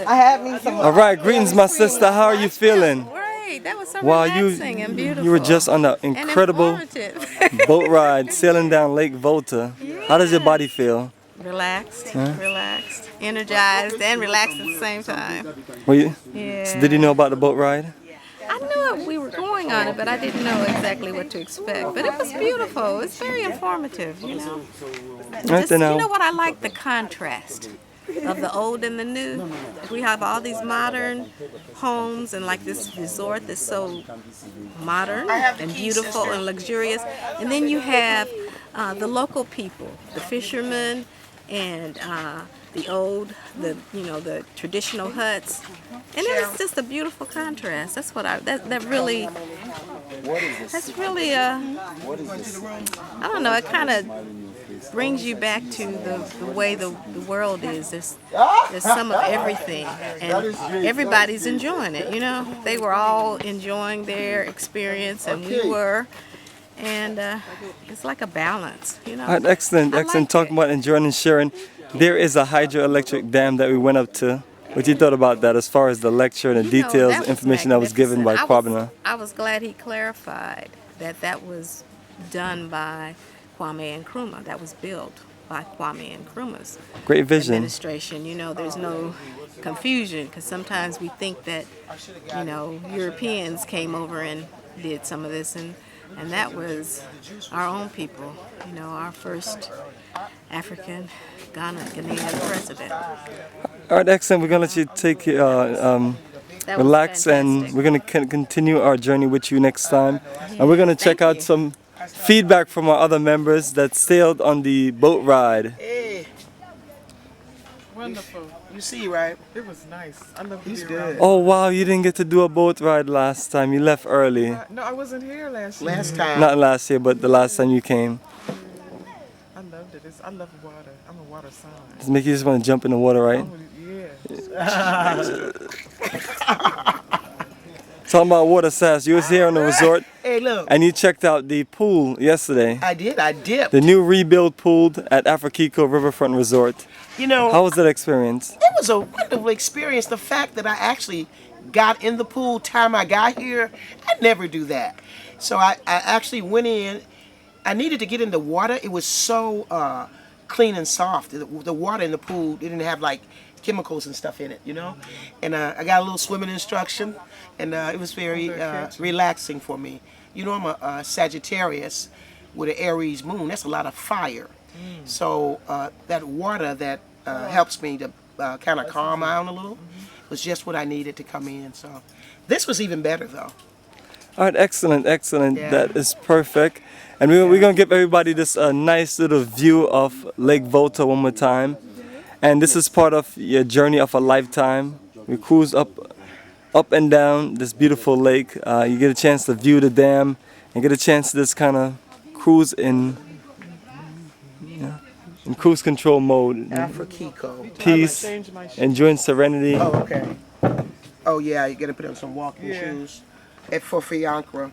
I had me some. All right, greetings, my sister. How are you feeling? Great. That was so Wow, relaxing and beautiful. you were just on an and incredible informative. boat ride sailing down Lake Volta. How does your body feel? Relaxed, relaxed, energized, and relaxed at the same time. Were you? Yeah. So did you know about the boat ride? I knew we were going on it, but I didn't know exactly what to expect. But it was beautiful. It's very informative, you know. Right then You know now. what I like? The contrast of the old and the new. We have all these modern homes and like this resort that's so modern and beautiful and luxurious. And then you have the local people, the fishermen, and the traditional huts. And it's just a beautiful contrast. That's what that really, I don't know, it kind of brings you back to the way the world is. There's some of everything, and everybody's enjoying it, you know. They were all enjoying their experience, and we were. And it's like a balance, you know. All right, excellent, I excellent. like Talking it. about enjoying and sharing. There is a hydroelectric dam that we went up to. What you thought about that as far as the lecture and the You know, details, that was information that was given by magnificent. Kwabena? I was glad he clarified that was done by Kwame Nkrumah. That was built by Kwame Nkrumah's Great vision. administration. You know, there's no confusion because sometimes we think that, you know, Europeans came over and did some of this, and that was our own people. You know, our first African Ghanaian president. All right, excellent. We're gonna let you take That was relax, and fantastic. we're gonna continue our journey with you next time. And we're gonna check Thank out you. some feedback from our other members that sailed on the boat ride. Hey, Wonderful. you see, right? It was nice. I love to He's be around. good. Oh wow, you didn't get to do a boat ride last time. You left early. No, I wasn't here last year. Last time. Not last year, but the last time you came. I loved it. I love water. I'm a water sign. Does it make you just want to jump in the water, right? Oh, yeah. Talking about water, Sass. You was here on the resort Hey, look. and you checked out the pool yesterday. I did. I dipped. The new rebuilt pool at Afrakiko Riverfront Resort. You know, How was that experience? it was a wonderful experience. The fact that I actually got in the pool time I got here, I never do that. So I actually went in. I needed to get in the water. It was so clean and soft. The water in the pool didn't have like chemicals and stuff in it, you know. And I got a little swimming instruction, and it was very relaxing for me. You know, I'm a Sagittarius with an Aries moon. That's a lot of fire. So that water that helps me to kind of calm down a little was just what I needed to come in. So this was even better though. All right, excellent, excellent. Yeah. That is perfect. And we're going to give everybody this nice little view of Lake Volta one more time. And this is part of your journey of a lifetime. We cruise up and down this beautiful lake. You get a chance to view the dam and get a chance to just kind of cruise in cruise control mode. Afrakiko. Peace, enjoying serenity. Oh, okay. Oh yeah, you gotta put on some walking Yeah. shoes. For Fiancra.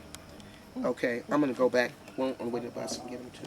Okay, I'm gonna go back on the way to the bus and get them too.